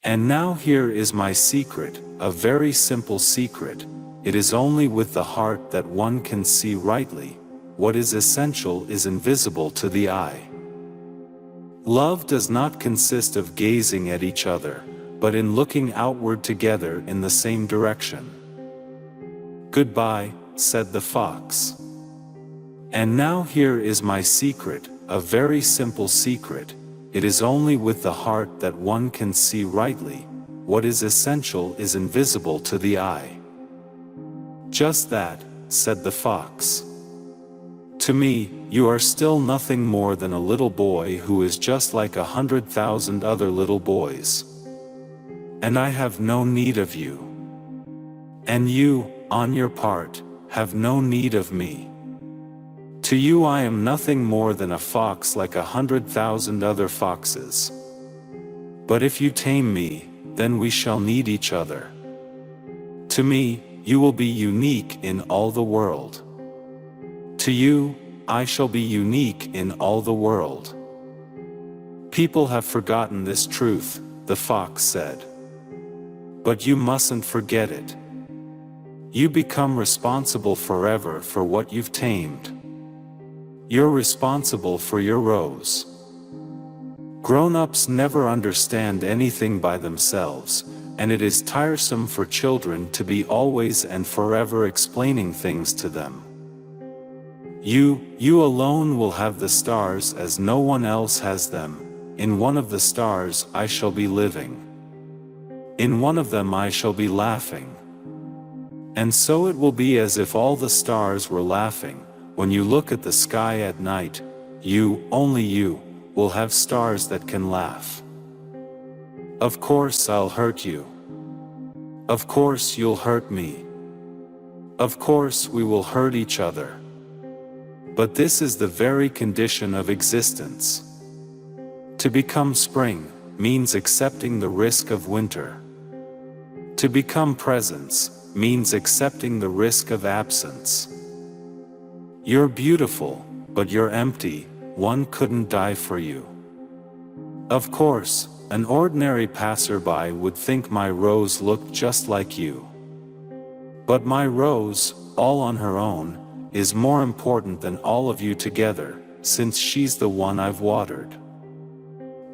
And now here is my secret, a very simple secret. It is only with the heart that one can see rightly. What is essential is invisible to the eye. Love does not consist of gazing at each other, but in looking outward together in the same direction. Goodbye, said the fox. And now here is my secret, a very simple secret. It is only with the heart that one can see rightly. What is essential is invisible to the eye. Just that, said the fox. To me, you are still nothing more than a little boy who is just like 100,000 other little boys. And I have no need of you. And you, on your part, have no need of me. To you I am nothing more than a fox like 100,000 other foxes. But if you tame me, then we shall need each other. To me, you will be unique in all the world. To you, I shall be unique in all the world. People have forgotten this truth, the fox said. But you mustn't forget it. You become responsible forever for what you've tamed. You're responsible for your rose. Grown-ups never understand anything by themselves, and it is tiresome for children to be always and forever explaining things to them. You alone will have the stars as no one else has them. In one of the stars I shall be living. In one of them I shall be laughing. And so it will be as if all the stars were laughing. When you look at the sky at night, you, only you, will have stars that can laugh. Of course I'll hurt you. Of course you'll hurt me. Of course we will hurt each other. But this is the very condition of existence. To become spring means accepting the risk of winter. To become presence means accepting the risk of absence. You're beautiful, but you're empty. One couldn't die for you. Of course, an ordinary passerby would think my rose looked just like you. But my rose, all on her own, is more important than all of you together, since she's the one I've watered.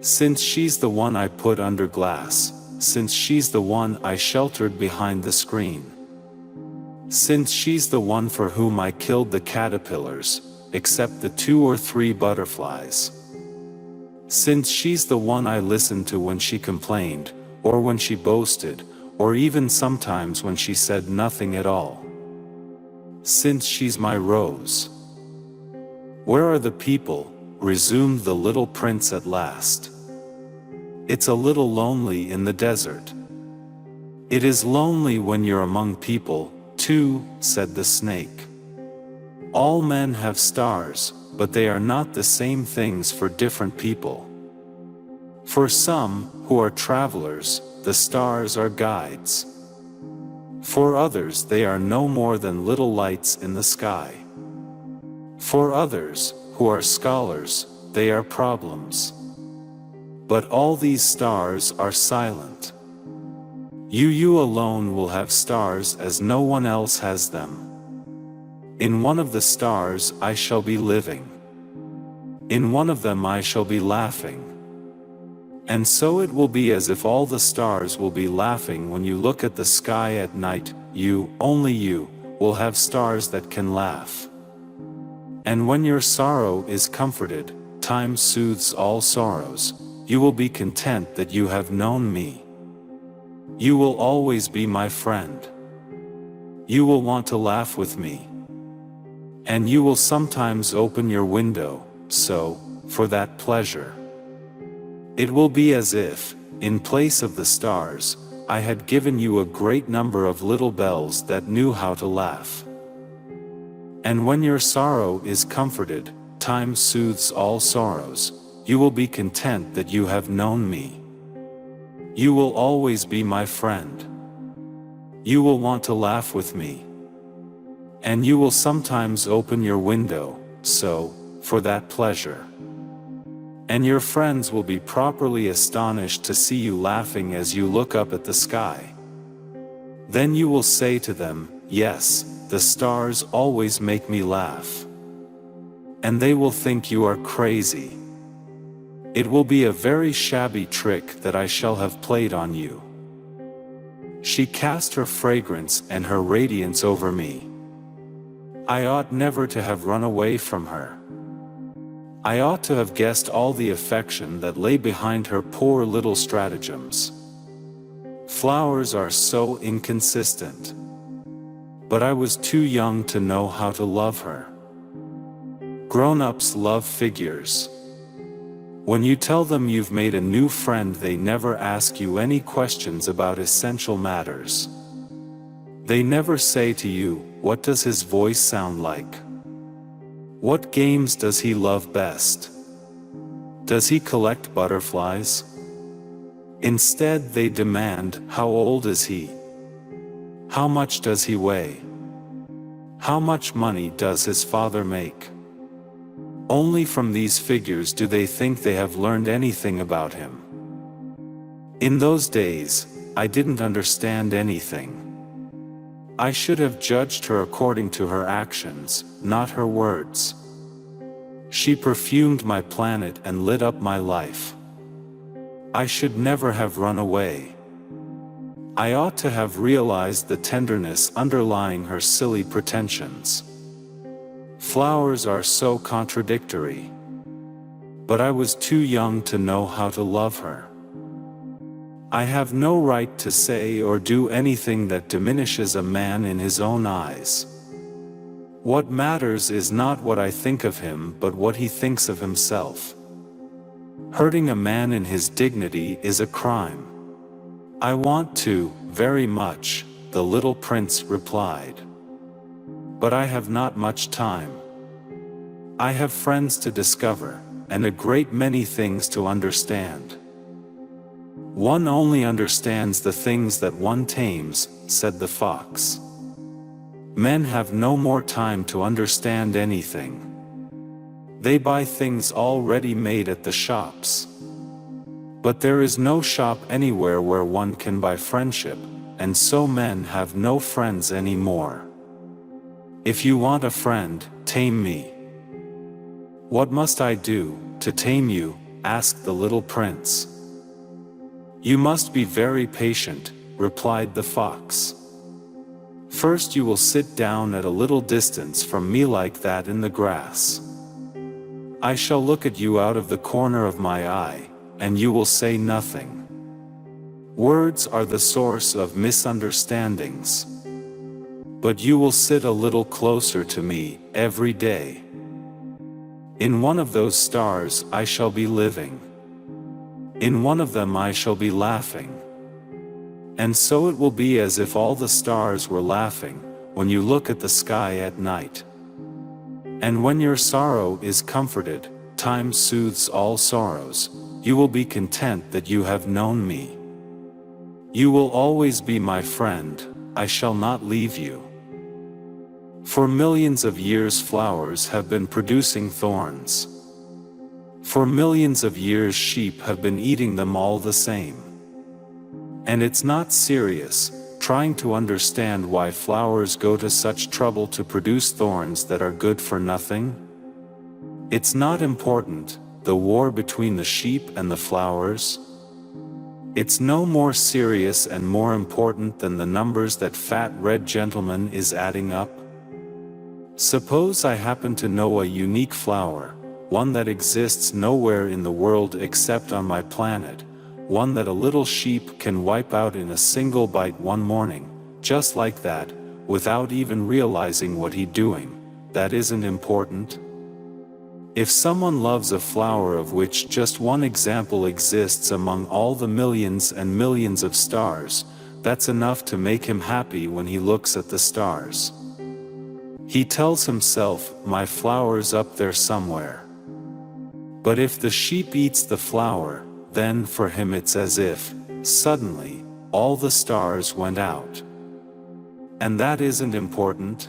Since she's the one I put under glass, since she's the one I sheltered behind the screen. Since she's the one for whom I killed the caterpillars, except the 2 or 3 butterflies. Since she's the one I listened to when she complained, or when she boasted, or even sometimes when she said nothing at all. Since she's my rose. Where are the people? Resumed the little prince at last. It's a little lonely in the desert. It is lonely when you're among people, too, said the snake. All men have stars, but they are not the same things for different people. For some, who are travelers, the stars are guides. For others they are no more than little lights in the sky. For others, who are scholars, they are problems. But all these stars are silent. You alone will have stars as no one else has them. In one of the stars I shall be living. In one of them I shall be laughing. And so it will be as if all the stars will be laughing when you look at the sky at night. You, only you, will have stars that can laugh. And when your sorrow is comforted, time soothes all sorrows, you will be content that you have known me. You will always be my friend. You will want to laugh with me. And you will sometimes open your window, so, for that pleasure. It will be as if, in place of the stars, I had given you a great number of little bells that knew how to laugh. And when your sorrow is comforted, time soothes all sorrows, you will be content that you have known me. You will always be my friend. You will want to laugh with me. And you will sometimes open your window, so, for that pleasure. And your friends will be properly astonished to see you laughing as you look up at the sky. Then you will say to them, "Yes, the stars always make me laugh." And they will think you are crazy. It will be a very shabby trick that I shall have played on you. She cast her fragrance and her radiance over me. I ought never to have run away from her. I ought to have guessed all the affection that lay behind her poor little stratagems. Flowers are so inconsistent. But I was too young to know how to love her. Grown-ups love figures. When you tell them you've made a new friend, they never ask you any questions about essential matters. They never say to you, "What does his voice sound like? What games does he love best? Does he collect butterflies?" Instead, they demand, "How old is he? How much does he weigh? How much money does his father make?" Only from these figures do they think they have learned anything about him. In those days, I didn't understand anything. I should have judged her according to her actions, not her words. She perfumed my planet and lit up my life. I should never have run away. I ought to have realized the tenderness underlying her silly pretensions. Flowers are so contradictory. But I was too young to know how to love her. I have no right to say or do anything that diminishes a man in his own eyes. What matters is not what I think of him, but what he thinks of himself. Hurting a man in his dignity is a crime. "I want to, very much," the little prince replied. "But I have not much time. I have friends to discover, and a great many things to understand." "One only understands the things that one tames," said the fox. "Men have no more time to understand anything. They buy things already made at the shops. But there is no shop anywhere where one can buy friendship, and so men have no friends anymore. If you want a friend, tame me." "What must I do to tame you?" asked the little prince. "You must be very patient," replied the fox. "First you will sit down at a little distance from me like that in the grass. I shall look at you out of the corner of my eye, and you will say nothing. Words are the source of misunderstandings. But you will sit a little closer to me every day. In one of those stars I shall be living. In one of them I shall be laughing. And so it will be as if all the stars were laughing, when you look at the sky at night. And when your sorrow is comforted, time soothes all sorrows, you will be content that you have known me. You will always be my friend, I shall not leave you. For millions of years flowers have been producing thorns. For millions of years sheep have been eating them all the same. And it's not serious, trying to understand why flowers go to such trouble to produce thorns that are good for nothing. It's not important, the war between the sheep and the flowers. It's no more serious and more important than the numbers that fat red gentleman is adding up. Suppose I happen to know a unique flower, one that exists nowhere in the world except on my planet, one that a little sheep can wipe out in a single bite one morning, just like that, without even realizing what he's doing. That isn't important. If someone loves a flower of which just one example exists among all the millions and millions of stars, that's enough to make him happy when he looks at the stars. He tells himself, my flower's up there somewhere. But if the sheep eats the flower, then for him it's as if, suddenly, all the stars went out. And that isn't important.